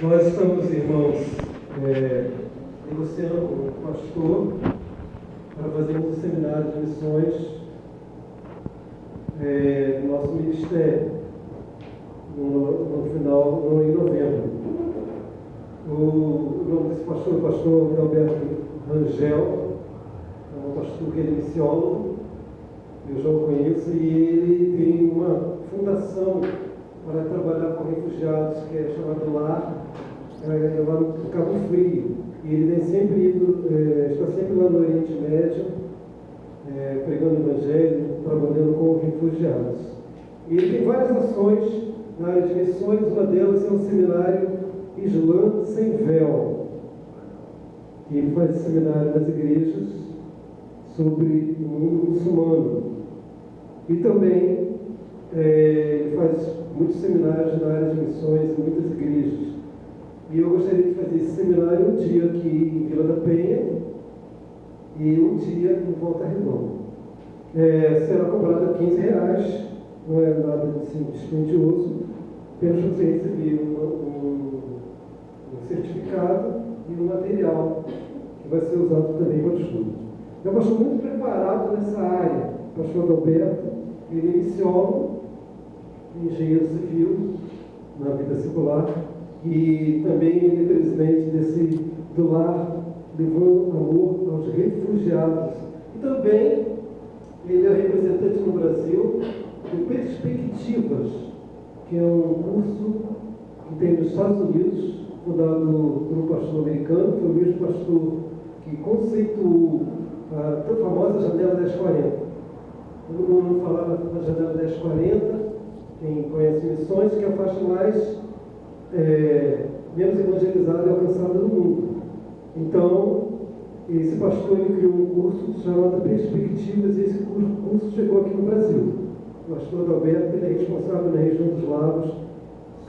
Nós estamos, irmãos, negociando com o pastor para fazermos um seminário de missões do nosso ministério em novembro. O nome desse pastor é o pastor Alberto Rangel, é um pastor que é missiólogo, eu já o conheço, e ele tem uma fundação para trabalhar com refugiados, que é chamado LAR, lá no Cabo Frio. E ele está sempre lá no Oriente Médio, pregando o Evangelho, trabalhando com refugiados. E ele tem várias ações na área de missões, uma delas é um seminário Islã Sem Véu. E ele faz esse seminário nas igrejas sobre o mundo muçulmano. E também ele faz muitos seminários na área de missões em muitas igrejas. E eu gostaria de fazer esse seminário um dia aqui em Vila da Penha e um dia em Volta Redonda. Será cobrado R$15, não é nada assim, dispendioso, apenas você receber um certificado e um material que vai ser usado também para o estudo. É um pastor muito preparado nessa área, o pastor Adalberto. Ele é missiólogo, engenheiro civil na vida secular, e também ele é presidente do lar Levando Amor aos Refugiados. E também ele é representante no Brasil de Perspectivas, que é um curso que tem nos Estados Unidos, fundado por um pastor americano, que foi o mesmo pastor que conceituou a tão famosa janela 1040. Todo mundo falava da janela 1040, quem conhece missões, que é a faixa mais menos evangelizada e alcançada do mundo. Então, esse pastor ele criou um curso chamado Perspectivas, e esse curso chegou aqui no Brasil. O pastor Adalberto ele é responsável na região dos Lagos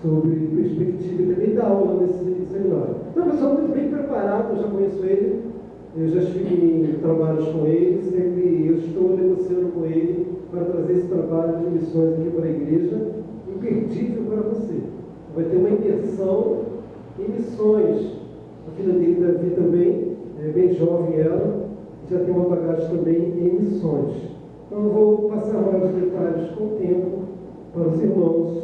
sobre perspectiva e também dá aula nesse seminário. É uma pessoa muito bem preparada, eu já conheço ele, eu já estive em trabalhos com ele, sempre eu estou negociando com ele para trazer esse trabalho de missões aqui para a igreja, imperdível para você. Vai ter uma imersão em missões. A filha dele, Davi, também, é bem jovem ela, já tem uma bagagem também em missões. Então eu vou passar mais detalhes com o tempo para os irmãos,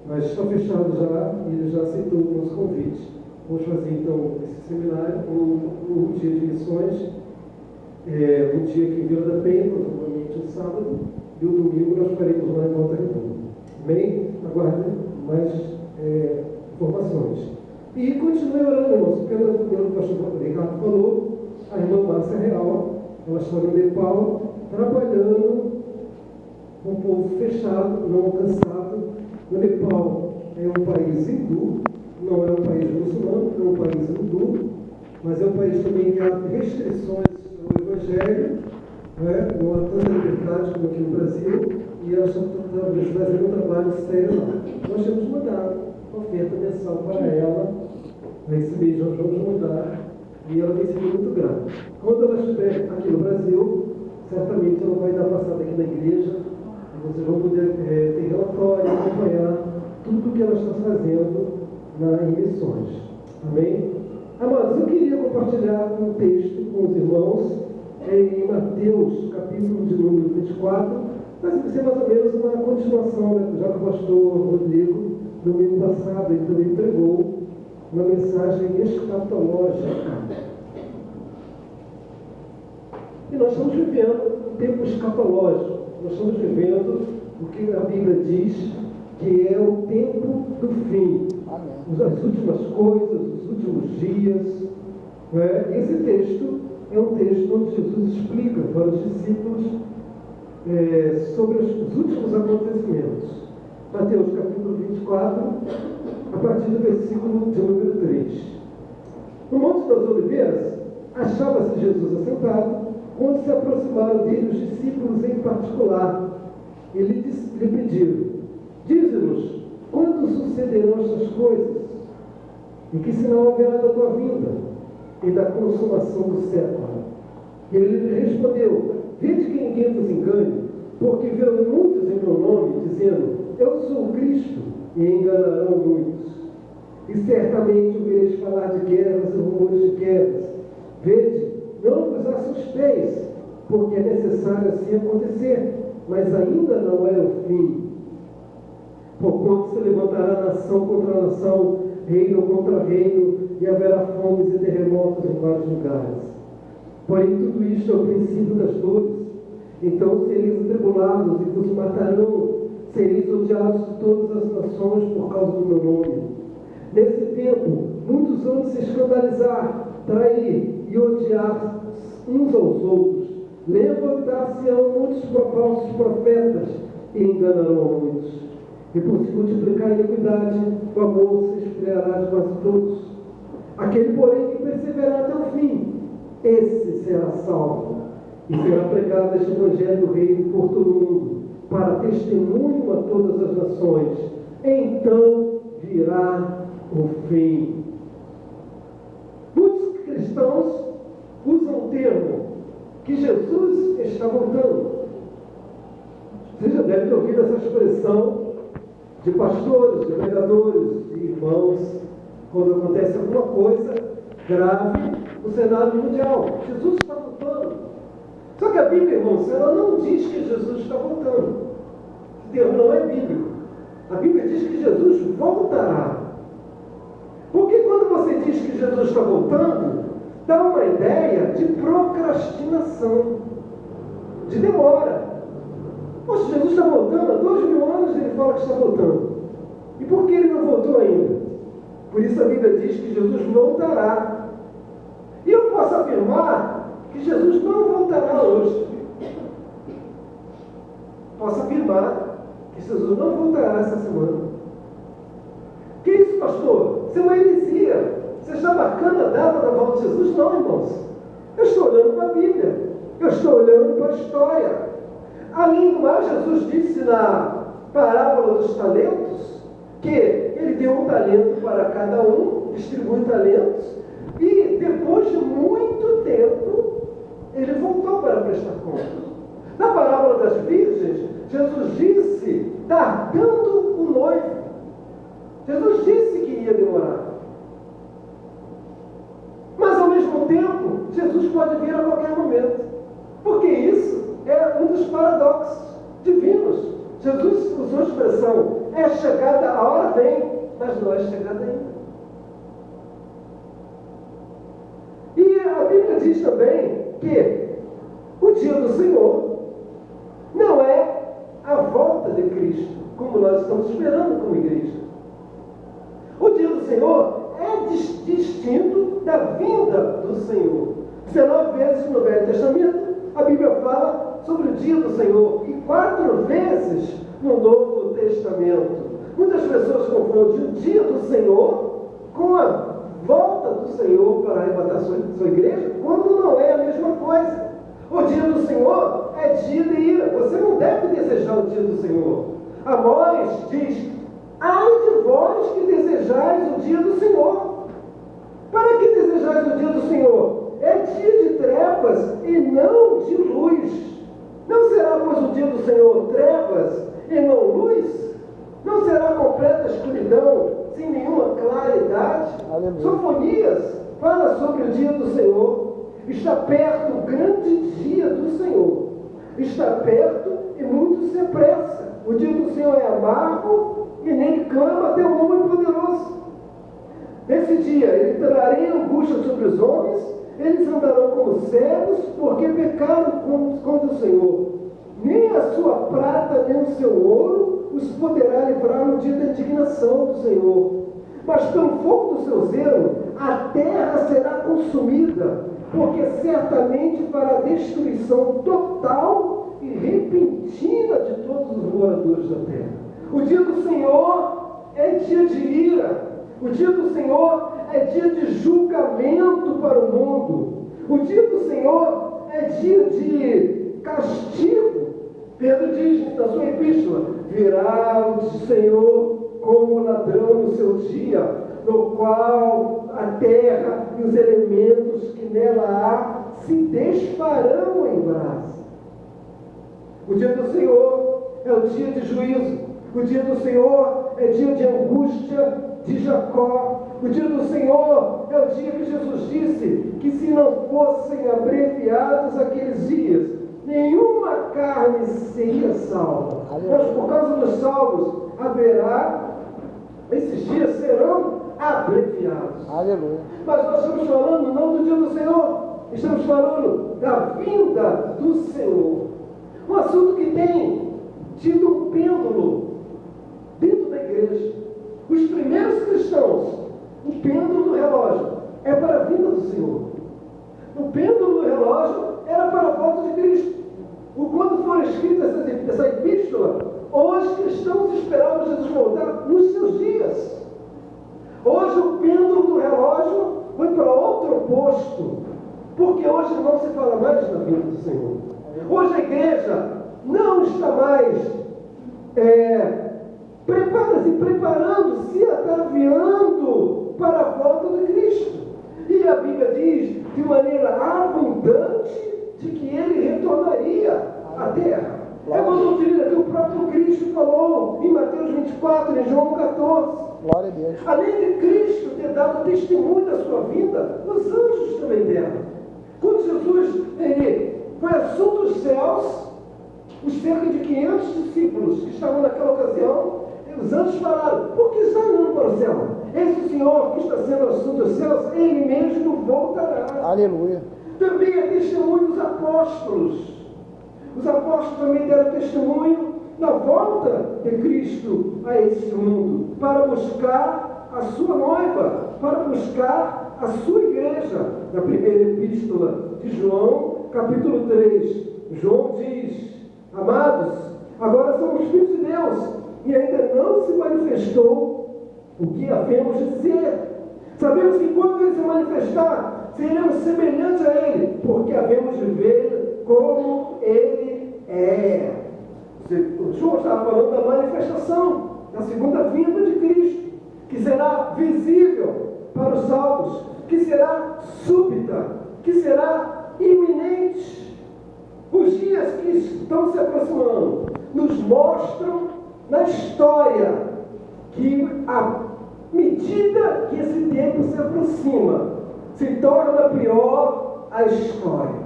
mas está fechado já e ele já aceitou o nosso convite. Vamos fazer então esse seminário, um dia de missões, um dia aqui em Vila da Penha, provavelmente um sábado, e o domingo nós faremos lá em Volta Redonda. Amém? Aguardem mais informações. E continue orando, irmãos, pelo pastor Ricardo falou, a irmã Márcia Real, ela está no Nepal, trabalhando com um povo fechado, não alcançado. O Nepal é um país hindu, não é um país muçulmano, é um país hindu, mas é um país também que há restrições ao Evangelho, não há tanta liberdade como aqui no Brasil, e elas estão fazendo um trabalho sério lá. Nós temos mandado uma oferta mensal para ela, nesse mês nós vamos mandar, e ela tem sido muito grata. Quando ela estiver aqui no Brasil, certamente ela vai dar passada aqui na igreja, e vocês vão poder ter relatório, acompanhar tudo o que ela está fazendo em missões. Amém? Amados, eu queria compartilhar um texto com os irmãos em Mateus, capítulo de número 24, mas vai ser mais ou menos uma continuação, já que o pastor Rodrigo, no domingo passado, ele também pregou uma mensagem escatológica. E nós estamos vivendo um tempo escatológico. Nós estamos vivendo o que a Bíblia diz que é o tempo do fim. As últimas coisas, os últimos dias. Esse texto é um texto onde Jesus explica para os discípulos sobre os últimos acontecimentos. Mateus capítulo 24, a partir do versículo de número 3. No Monte das Oliveiras, achava-se Jesus assentado, quando se aproximaram dele os discípulos em particular, e lhe pediram: dize-nos, quando sucederão estas coisas? E que sinal haverá da tua vinda e da consumação do século? E ele lhe respondeu: vede que ninguém vos engane, porque viram muitos em meu nome, dizendo: eu sou o Cristo. e enganarão muitos. E certamente ouvireis falar de guerras e rumores de guerras. Vede, não vos assusteis, porque é necessário assim acontecer, mas ainda não é o fim. Porquanto se levantará nação contra nação, reino contra reino, e haverá fomes e terremotos em vários lugares. Porém, tudo isto é o princípio das dores. Então sereis atribulados e vos matarão, sereis odiados de todas as nações por causa do meu nome. Nesse tempo, muitos vão se escandalizar, trair e odiar uns aos outros. Levantar-se-ão muitos falsos profetas e enganarão a muitos. E por se multiplicar a iniquidade, o amor se esfriará de quase todos. Aquele, porém, que perseverar até o fim, esse será salvo. E será pregado este evangelho do reino por todo o mundo, para testemunho a todas as nações. Então virá o fim. Muitos cristãos usam o termo que Jesus está voltando. Você já deve ter ouvido essa expressão de pastores, de pregadores, de irmãos, quando acontece alguma coisa grave no cenário mundial. Jesus está voltando. Só que a Bíblia, irmãos, ela não diz que Jesus está voltando. Esse termo não é bíblico. A Bíblia diz que Jesus voltará. Porque quando você diz que Jesus está voltando, dá uma ideia de procrastinação, de demora. Poxa, Jesus está voltando, há 2000 anos ele fala que está voltando. E por que ele não voltou ainda? Por isso a Bíblia diz que Jesus voltará. E eu posso afirmar que Jesus não voltará hoje. Posso afirmar que Jesus não voltará essa semana. Que isso, pastor? Isso é uma heresia. Você está marcando a data da volta de Jesus? Não, irmãos. Eu estou olhando para a Bíblia. Eu estou olhando para a história. Além do mais, Jesus disse na parábola dos talentos que ele deu um talento para cada um, distribui talentos, e depois de muito tempo, ele voltou para prestar contas. Na parábola das virgens, Jesus disse, tardando o noivo. Jesus disse que ia demorar. Mas ao mesmo tempo, Jesus pode vir a qualquer momento. Porque isso é um dos paradoxos divinos. Jesus usou a expressão, é chegada, a hora vem, mas não é chegada ainda. E a Bíblia diz também que o dia do Senhor não é a volta de Cristo, como nós estamos esperando como igreja. O dia do Senhor é distinto da vinda do Senhor. 19 vezes no Velho Testamento, a Bíblia fala sobre o dia do Senhor, e 4 vezes no Novo Testamento. Muitas pessoas confundem o dia do Senhor com a volta do Senhor para arrebatar sua igreja, quando não é a mesma coisa. O dia do Senhor é dia de ira. Você não deve desejar o dia do Senhor. Amós diz, ai de vós que desejais o dia do Senhor. Para que desejais o dia do Senhor? É dia de trevas e não de luz. Não será, pois, o dia do Senhor trevas e não luz? Não será completa escuridão, sem nenhuma claridade? Aleluia. Sofonias fala sobre o dia do Senhor. Está perto o grande dia do Senhor. Está perto e muito se apressa. O dia do Senhor é amargo e nele clama até o homem poderoso. Nesse dia ele trará angústia sobre os homens, eles andarão como cegos, porque pecaram contra o Senhor. Nem a sua prata, nem o seu ouro os poderá livrar no dia da indignação do Senhor. Mas pelo fogo do seu zelo, a terra será consumida, porque certamente fará destruição total e repentina de todos os moradores da terra. O dia do Senhor é dia de ira. O dia do Senhor é dia de julgamento para o mundo. O dia do Senhor é dia de castigo. Pedro diz na sua epístola, virá o Senhor como ladrão no seu dia, no qual a terra e os elementos que nela há se desfarão em brasa. O dia do Senhor é o dia de juízo. O dia do Senhor é dia de angústia de Jacó. O dia do Senhor é o dia que Jesus disse que se não fossem abreviados aqueles dias, nenhuma carne seria salva. Mas por causa dos salvos haverá, esses dias serão abreviados. Aleluia. Mas nós estamos falando não do dia do Senhor, estamos falando da vinda do Senhor. Um assunto que tem tido um pêndulo dentro da igreja. Os primeiros cristãos, o pêndulo do relógio é para a vinda do Senhor. O pêndulo do relógio era para a volta de Cristo. Quando for escrita essa epístola, os cristãos esperavam Jesus voltar nos seus dias. Hoje o pêndulo do relógio foi para outro posto, porque hoje não se fala mais da vinda do Senhor. Hoje a igreja não está mais preparando-se, ataviando para a volta de Cristo. E a Bíblia diz de maneira abundante de que ele retornaria à terra. É uma doutrina que o próprio Cristo falou em Mateus 24, em João 14. Glória a Deus. Além de Cristo ter dado testemunho da sua vida, os anjos também deram. Quando Jesus foi assunto dos céus, os cerca de 500 discípulos que estavam naquela ocasião, os anjos falaram: por que está indo para o céu? Esse Senhor que está sendo assunto dos céus, ele mesmo voltará. Aleluia. Também é testemunho dos apóstolos. Os apóstolos também deram testemunho da volta de Cristo a esse mundo, para buscar a sua noiva, para buscar a sua igreja. Na primeira epístola de João, capítulo 3, João diz: amados, agora somos filhos de Deus, e ainda não se manifestou o que havemos de ser. Sabemos que quando ele se manifestar, seremos semelhantes a ele, porque havemos de ver como ele é. O João estava falando da manifestação, da segunda vinda de Cristo, que será visível para os salvos, que será súbita, que será iminente. Os dias que estão se aproximando nos mostram na história que à medida que esse tempo se aproxima, se torna pior a história.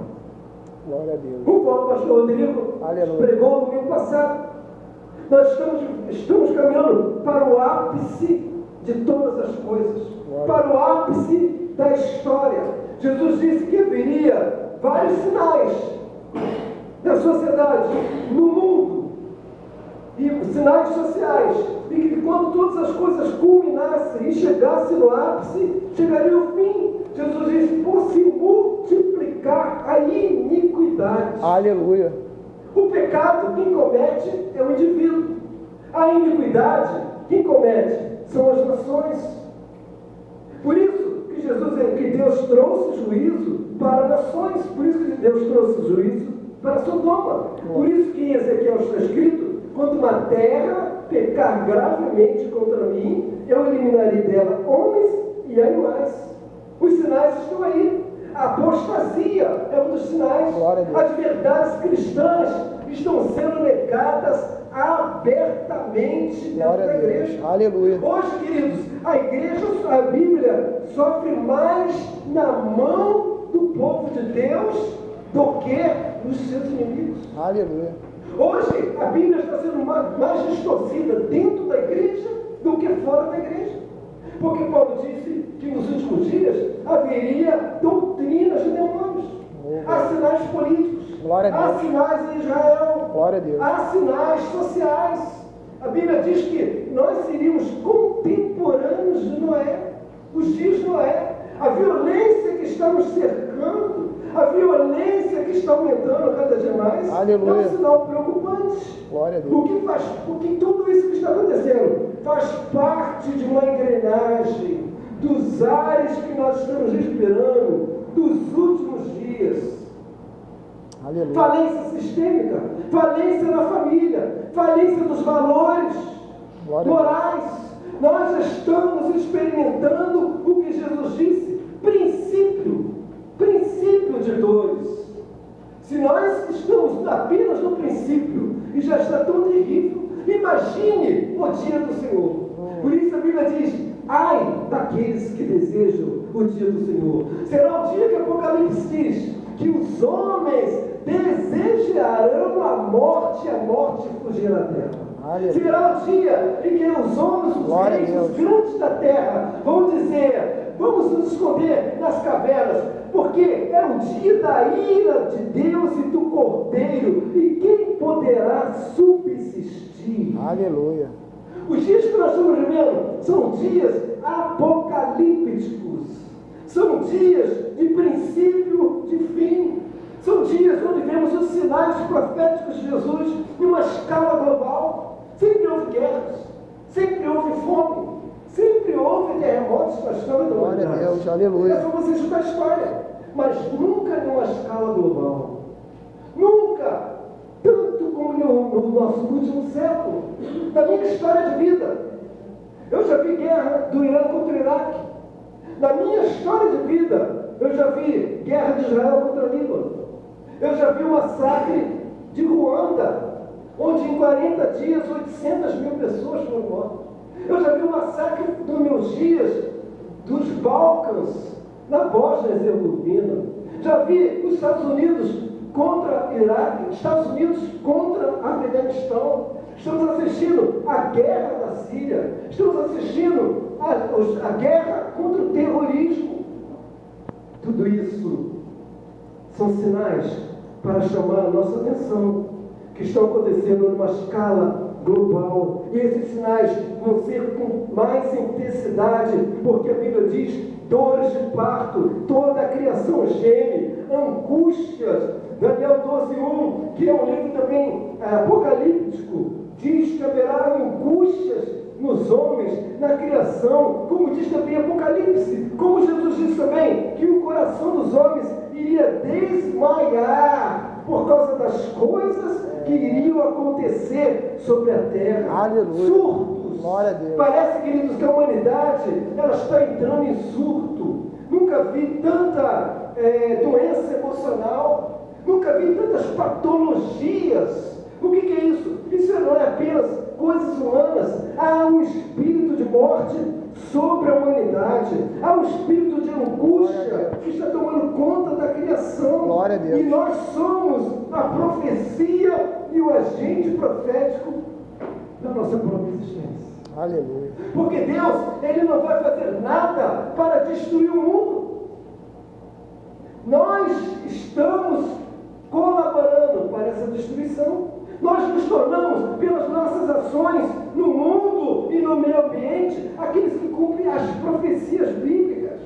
Glória a Deus. Conforme o pastor Rodrigo pregou no domingo passado, nós estamos caminhando para o ápice de todas as coisas, para o ápice da história. Jesus disse que haveria vários sinais na sociedade, no mundo, e sinais sociais, e que quando todas as coisas culminassem e chegassem no ápice, chegaria o fim. Jesus disse: por se multiplicar a iniquidade. Aleluia. O pecado, quem comete é o indivíduo. A iniquidade, quem comete são as nações. Por isso que Deus trouxe juízo para nações. Por isso que Deus trouxe juízo para Sodoma. Por isso que em Ezequiel está escrito: quando uma terra pecar gravemente contra mim, eu eliminarei dela homens e animais. Os sinais estão aí. A apostasia é um dos sinais. As verdades cristãs estão sendo negadas abertamente dentro da igreja. Aleluia. Hoje, queridos, a igreja, a Bíblia, sofre mais na mão do povo de Deus do que dos seus inimigos. Aleluia. Hoje, a Bíblia está sendo mais distorcida dentro da igreja do que fora da igreja. Porque Paulo disse que nos últimos dias haveria doutrinas de demônios. Há sinais políticos. Há sinais em Israel. Glória a Deus. Há sinais sociais. A Bíblia diz que nós seríamos contemporâneos de Noé. Os dias de Noé. A violência que está nos cercando, a violência que está aumentando cada dia mais, aleluia, é um sinal preocupante. Glória a Deus. Porque tudo isso que está acontecendo faz parte de uma engrenagem dos ares que nós estamos respirando dos últimos dias. Aleluia. Falência sistêmica, falência na família, falência dos valores morais. Nós estamos experimentando o que Jesus disse, princípio de dores. Se nós estamos apenas no princípio e já está tão terrível, Imagine o dia do Senhor. Por isso a Bíblia diz: ai daqueles que desejam o dia do Senhor. Será o dia que Apocalipse diz que os homens desejarão a morte e a morte fugirá da terra. Será o dia em que os homens, os reis, os grandes da terra vão dizer: vamos nos esconder nas cavernas, porque é o dia da ira de Deus e do Cordeiro, e quem poderá subsistir? Aleluia. Os dias que nós estamos vivendo são dias apocalípticos, são dias de princípio, de fim, são dias onde vemos os sinais proféticos de Jesus em uma escala global. Sempre houve guerras, sempre houve fome, sempre houve terremotos na história da humanidade. Glória a Deus, aleluia. É só você estudar a história, mas nunca em uma escala global. Nunca, tanto como no nosso último século, na minha história de vida. Eu já vi guerra do Irã contra o Iraque. Na minha história de vida, eu já vi guerra de Israel contra o Líbano. Eu já vi o massacre de Ruanda, onde em 40 dias 800 mil pessoas foram mortas. Eu já vi o massacre dos meus dias dos Balcãs, na Bósnia e Herzegovina. Já vi os Estados Unidos contra Iraque, Estados Unidos contra Afeganistão. Estamos assistindo a guerra da Síria. Estamos assistindo a guerra contra o terrorismo. Tudo isso são sinais para chamar a nossa atenção, que estão acontecendo numa escala global. E esses sinais vão ser com mais intensidade, porque a Bíblia diz: dores de parto, toda a criação geme, angústias. Daniel 12:1, que é um livro também apocalíptico, diz que haverá angústias nos homens, na criação, como diz também Apocalipse, como Jesus disse também, que o coração dos homens iria desmaiar por causa das coisas que iriam acontecer sobre a terra. Aleluia. Surtos. Glória a Deus. Parece, queridos, que a humanidade ela está entrando em surto. Nunca vi tanta doença emocional, nunca vi tantas patologias. O que é isso? Isso não é apenas coisas humanas. Há um espírito de morte sobre a humanidade. Há um espírito de angústia que está tomando conta da criação. Glória a Deus. E nós somos a profecia e o agente profético da nossa própria existência. Aleluia. Porque Deus, Ele não vai fazer nada para destruir o mundo. Nós estamos colaborando para essa destruição. Nós nos tornamos, pelas nossas ações no mundo e no meio ambiente, aqueles que cumprem as profecias bíblicas.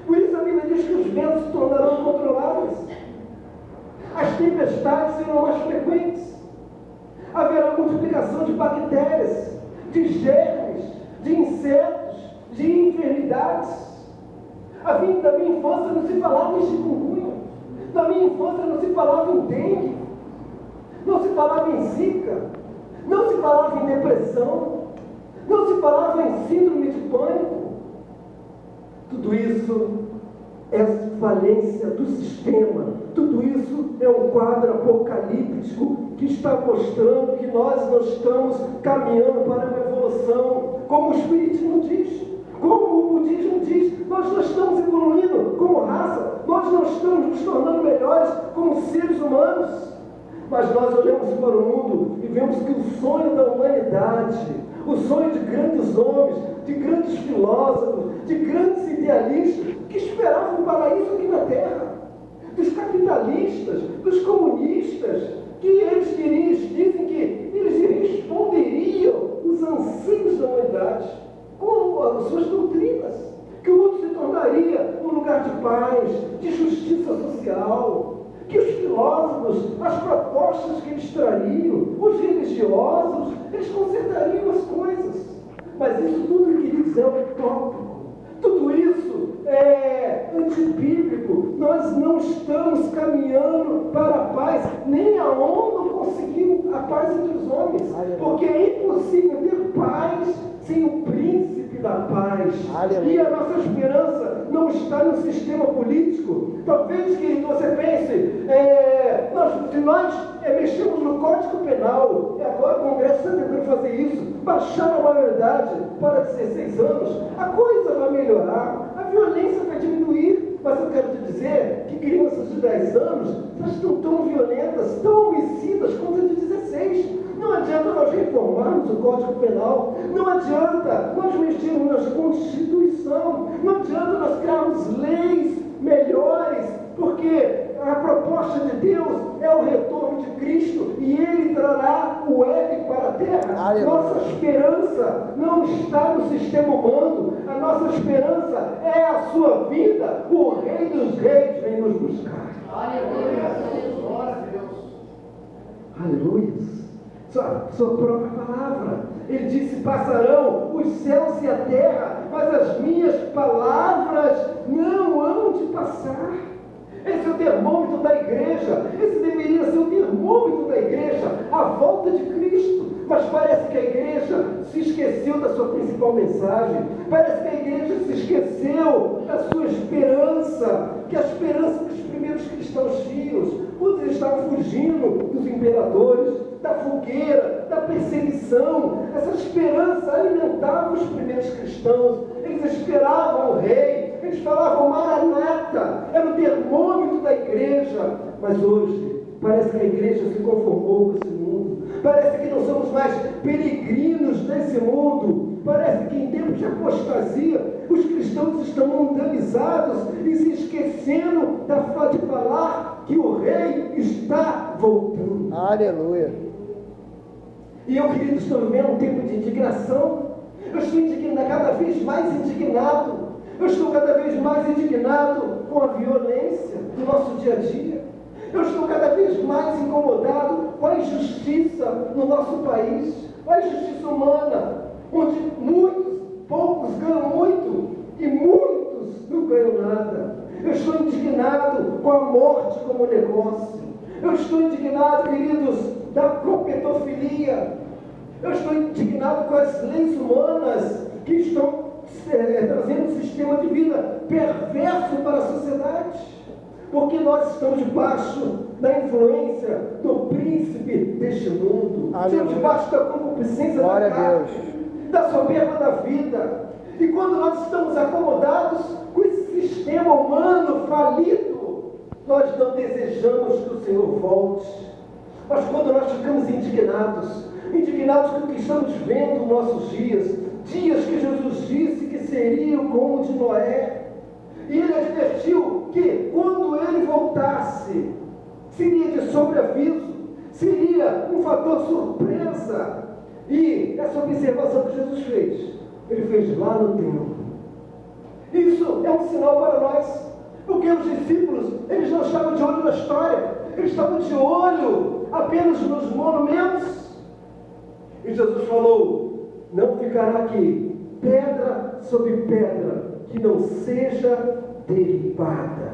Por isso a Bíblia diz que os ventos se tornarão controláveis, as tempestades serão mais frequentes, haverá multiplicação de bactérias, de germes, de insetos, de enfermidades. Da minha infância não se falava em chikungunya, da minha infância não se falava em dengue, não se falava em zika, não se falava em depressão, não se falava em síndrome de pânico. Tudo isso é falência do sistema. Tudo isso é um quadro apocalíptico que está mostrando que nós não estamos caminhando para uma evolução, como o Espiritismo diz, como o budismo diz. Nós não estamos evoluindo como raça, nós não estamos nos tornando melhores como seres humanos. Mas nós olhamos para o mundo e vemos que o sonho da humanidade, o sonho de grandes homens, de grandes filósofos, de grandes idealistas, que esperavam um paraíso aqui na Terra, dos capitalistas, dos comunistas, que eles dizem que eles responderiam os anseios da humanidade com as suas doutrinas, que o mundo se tornaria um lugar de paz, de justiça social, que os filósofos, as propostas que eles trariam, os religiosos, eles consertariam as coisas. Mas isso tudo, queridos, é utópico. Tudo isso é antibíblico. Nós não estamos caminhando para a paz. Nem a ONU conseguiu a paz entre os homens. Porque é impossível ter paz sem o príncipe e da paz. Aleluia. E a nossa esperança não está no sistema político. Talvez, querido, você pense, nós mexemos no Código Penal, e agora o Congresso está tentando fazer isso, baixar a maioridade para 16 anos, a coisa vai melhorar, a violência vai diminuir, mas eu quero te dizer que crianças de 10 anos já estão tão violentas, tão homicidas quanto a de 16. Não adianta nós reformarmos o Código Penal, não adianta nós mexermos na Constituição, não adianta nós criarmos leis melhores, porque a proposta de Deus é o retorno de Cristo e Ele trará o Éden para a terra. Aleluia. Nossa esperança não está no sistema humano, a nossa esperança é a sua vida. O Rei dos Reis vem nos buscar. Aleluia. Sua própria palavra. Ele disse: passarão os céus e a terra, mas as minhas palavras não hão de passar. Esse é o termômetro da igreja. Esse deveria ser o termômetro da igreja, a volta de Cristo. Mas parece que a igreja se esqueceu da sua principal mensagem. Parece que a igreja se esqueceu da sua esperança, que a esperança que os primeiros cristãos tinham, quando eles estavam fugindo dos imperadores, da fogueira, da perseguição. Essa esperança alimentava os primeiros cristãos. Eles esperavam o rei, eles falavam Maranata, era o termômetro da igreja. Mas hoje, parece que a igreja se conformou com esse mundo. Parece que não somos mais peregrinos nesse mundo. Parece que em tempos de apostasia, os cristãos estão mundializados e se esquecendo de falar que o rei está voltando. Aleluia. E eu, querido, estou vivendo um tempo de indignação. Eu estou cada vez mais indignado. Eu estou cada vez mais indignado com a violência do nosso dia a dia. Eu estou cada vez mais incomodado com a injustiça no nosso país, a injustiça humana, onde poucos ganham muito e muitos não ganham nada. Eu estou indignado com a morte como negócio. Eu estou indignado, queridos, com a pedofilia. Eu estou indignado com as leis humanas que estão trazendo um sistema de vida perverso para a sociedade. Porque nós estamos debaixo da influência do príncipe deste mundo. Estamos debaixo da concupiscência da carne, da soberba da vida. E quando nós estamos acomodados com esse sistema humano falido, nós não desejamos que o Senhor volte. Mas quando nós ficamos indignados com o que estamos vendo nos nossos dias que Jesus disse que seriam como o de Noé, e ele advertiu que quando ele voltasse, seria de sobreaviso, seria um fator surpresa. E essa observação que Jesus fez, ele fez lá no templo. Isso é um sinal para nós, porque os discípulos, eles não estavam de olho na história, eles estavam de olho apenas nos monumentos. E Jesus falou: não ficará aqui pedra sobre pedra que não seja derribada.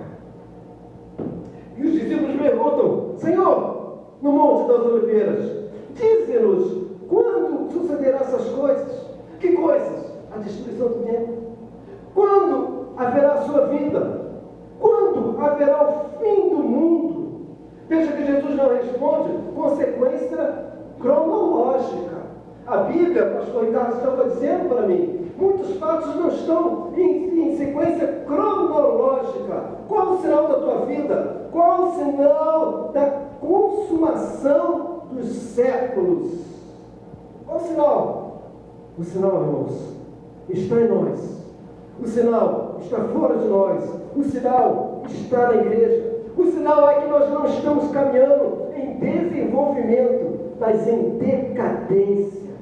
E os discípulos perguntam: Senhor, no Monte das Oliveiras, dize-nos quando sucederão essas coisas. Que coisas? A destruição do templo. Quando haverá a sua vinda? Quando haverá o fim do mundo? Veja que Jesus não responde com sequência cronológica. A Bíblia, pastor Ricardo estava dizendo para mim, muitos fatos não estão em sequência cronológica. Qual o sinal da tua vida? Qual o sinal da consumação dos séculos? Qual o sinal? O sinal, irmãos, está em nós. O sinal está fora de nós. O sinal está na igreja. O sinal é que nós não estamos caminhando em desenvolvimento, mas em decadência.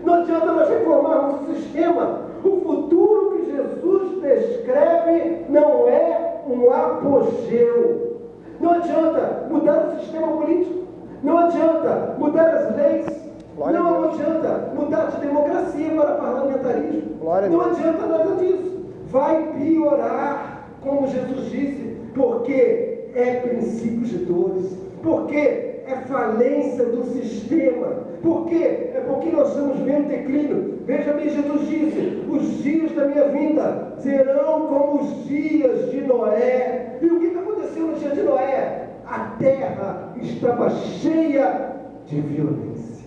Não adianta nós reformarmos o sistema. O futuro que Jesus descreve não é um apogeu. Não adianta mudar o sistema político. Não adianta mudar as leis. Não adianta mudar de democracia para parlamentarismo. Não adianta nada disso. Vai piorar, como Jesus disse, porque é princípios de dores, porque é falência do sistema. Por quê? É porque nós estamos vendo declínio. Veja bem, Jesus disse: os dias da minha vinda serão como os dias de Noé. E o que aconteceu no dia de Noé? A terra estava cheia de violência.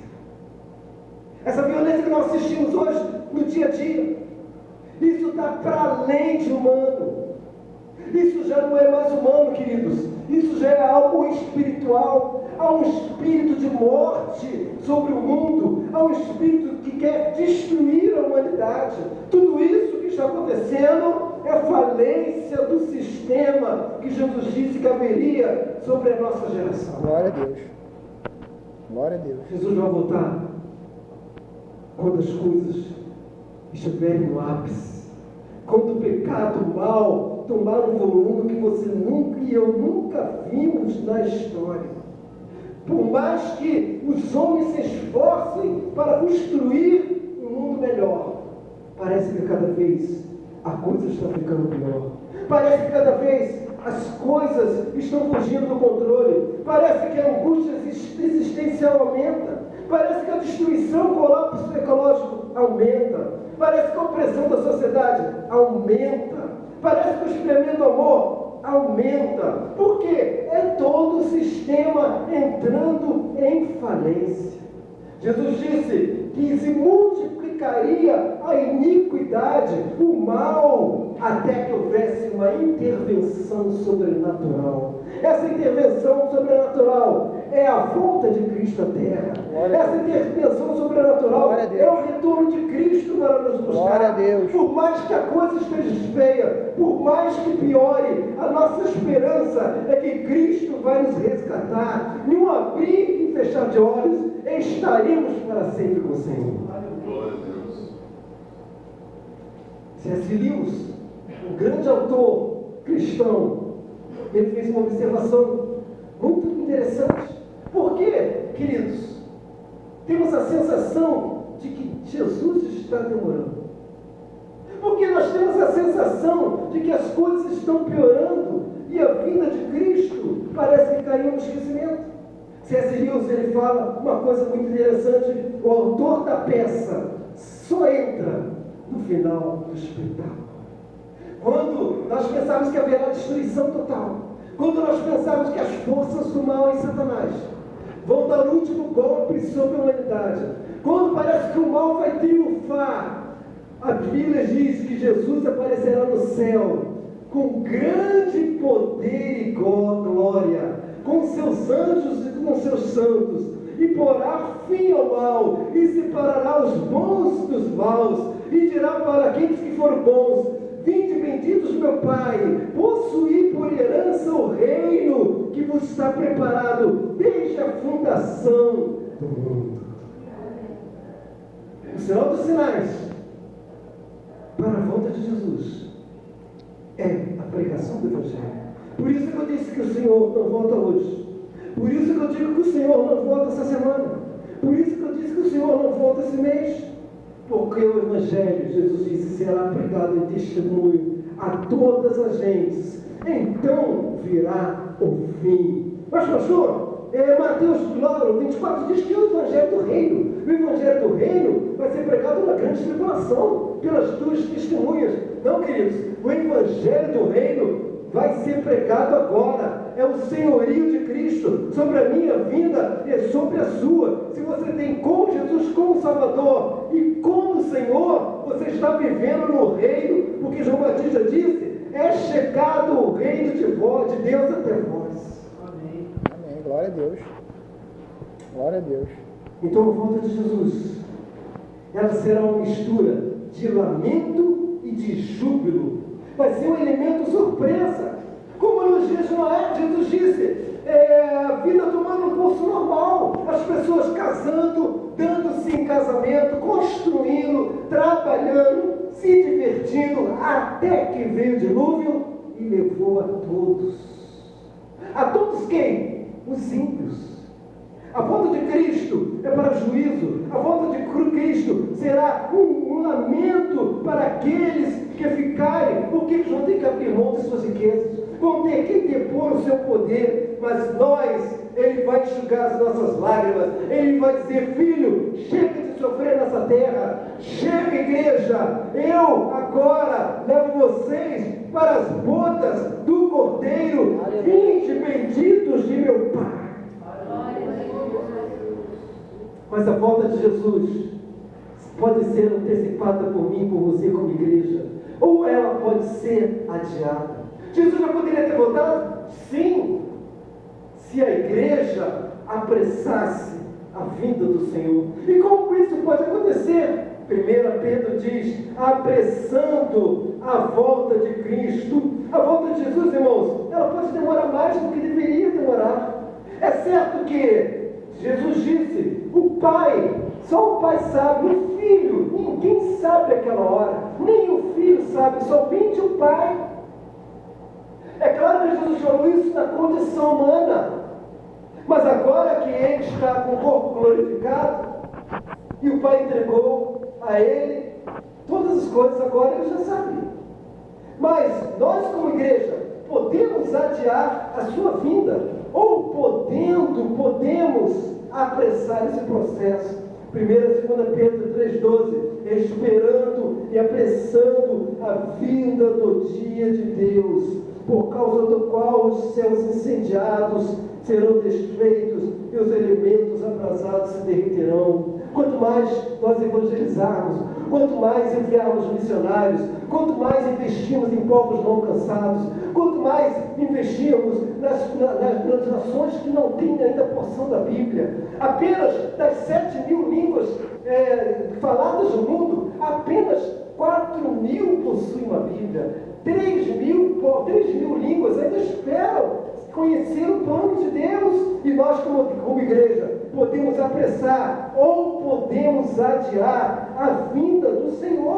Essa violência que nós assistimos hoje no dia a dia, isso está para além de humano. Isso já não é mais humano, queridos. Isso já é algo espiritual. Há um espírito de morte sobre o mundo. Há um espírito que quer destruir a humanidade. Tudo isso que está acontecendo é a falência do sistema que Jesus disse que haveria sobre a nossa geração. Glória a Deus. Glória a Deus. Jesus vai voltar quando as coisas estiverem no ápice. Quando o pecado, o mal, tomar um volume que você nunca e eu nunca vimos na história. Por mais que os homens se esforcem para construir um mundo melhor, parece que cada vez a coisa está ficando pior. Parece que cada vez as coisas estão fugindo do controle. Parece que a angústia existencial aumenta. Parece que a destruição, o colapso ecológico aumenta. Parece que a opressão da sociedade aumenta. Parece que o espremento do amor aumenta. Por quê? É todo o sistema entrando em falência. Jesus disse que se multiplicaria a iniquidade, o mal, até que houvesse uma intervenção sobrenatural. Essa intervenção sobrenatural é a volta de Cristo à terra. Essa intervenção sobrenatural é o retorno de Cristo para nos buscar. Por mais que a coisa esteja feia, por mais que piore, a nossa esperança é que Cristo vai nos resgatar. Em um abrir e fechar de olhos, estaremos para sempre com o Senhor. Glória a Deus. C.S. Lewis, um grande autor cristão, ele fez uma observação muito interessante. Por quê, queridos? Temos a sensação de que Jesus está demorando. Porque nós temos a sensação de que as coisas estão piorando e a vinda de Cristo parece que caiu no esquecimento. C.S. Lewis, ele fala uma coisa muito interessante: o autor da peça só entra no final do espetáculo. Quando nós pensamos que haverá destruição total, quando nós pensamos que as forças do mal e Satanás vão dar o último golpe sobre a humanidade, quando parece que o mal vai triunfar, a Bíblia diz que Jesus aparecerá no céu com grande poder e glória, com seus anjos e com seus santos, e porá fim ao mal, e separará os bons dos maus, e dirá para aqueles que foram bons: vinde benditos meu Pai, possuí por herança o reino que vos está preparado desde a fundação do mundo. O sinal dos sinais para a volta de Jesus é a pregação do Evangelho. Por isso que eu disse que o Senhor não volta hoje. Por isso que eu digo que o Senhor não volta essa semana. Por isso que eu disse que o Senhor não volta esse mês. Porque o Evangelho, Jesus disse, será pregado em testemunho a todas as gentes. Então virá o fim. Mas, pastor, Mateus 24 diz que o Evangelho do Reino, o Evangelho do Reino vai ser pregado na grande tribulação, pelas duas testemunhas. Não, queridos, o Evangelho do Reino vai ser pregado agora. É o senhorio de Cristo sobre a minha vida e sobre a sua. Se você tem com Jesus como Salvador e como Senhor, você está vivendo no reino, porque João Batista disse: é chegado o reino de Deus até vós. Amém. Amém. Glória a Deus. Glória a Deus. Então a volta de Jesus, ela será uma mistura de lamento e de júbilo. Vai ser um elemento surpresa. Como nos dias de Noé, Jesus disse, a vida tomando um curso normal, as pessoas casando, dando-se em casamento, construindo, trabalhando, se divertindo, até que veio o dilúvio e levou a todos. A todos quem? Os ímpios. A volta de Cristo é para juízo. A volta de Cristo será um lamento para aqueles que ficarem, porque eles vão ter que abrir mão de suas riquezas. vão ter que depor o seu poder, mas nós, Ele vai enxugar as nossas lágrimas, Ele vai dizer: filho, chega de sofrer nessa terra, chega, igreja, eu agora levo vocês para as bodas do Cordeiro, vinde benditos de meu Pai. Mas a volta de Jesus pode ser antecipada por mim, por você, como igreja, ou ela pode ser adiada. Jesus já poderia ter voltado? Sim, se a igreja apressasse a vinda do Senhor. E como isso pode acontecer? 1 Pedro diz: apressando a volta de Cristo. A volta de Jesus, irmãos, ela pode demorar mais do que deveria demorar. É certo que Jesus disse: o Pai, só o Pai sabe, o Filho, ninguém sabe aquela hora, nem o Filho sabe, somente o Pai. É claro que Jesus falou isso na condição humana, mas agora que Ele está com o corpo glorificado, e o Pai entregou a Ele todas as coisas, agora Ele já sabe. Mas nós, como igreja, podemos adiar a sua vinda, ou podemos apressar esse processo. 1 e 2 Pedro 3,12, esperando e apressando a vinda do dia de Deus, por causa do qual os céus incendiados serão desfeitos e os elementos abrasados se derreterão. Quanto mais nós evangelizarmos, quanto mais enviarmos missionários, quanto mais investimos em povos não alcançados, quanto mais investimos nas nações que não têm ainda porção da Bíblia, apenas das 7.000 línguas faladas no mundo, apenas 4.000 possuem uma Bíblia. 3.000 línguas ainda esperam conhecer o plano de Deus, e nós como igreja podemos apressar ou podemos adiar a vinda do Senhor.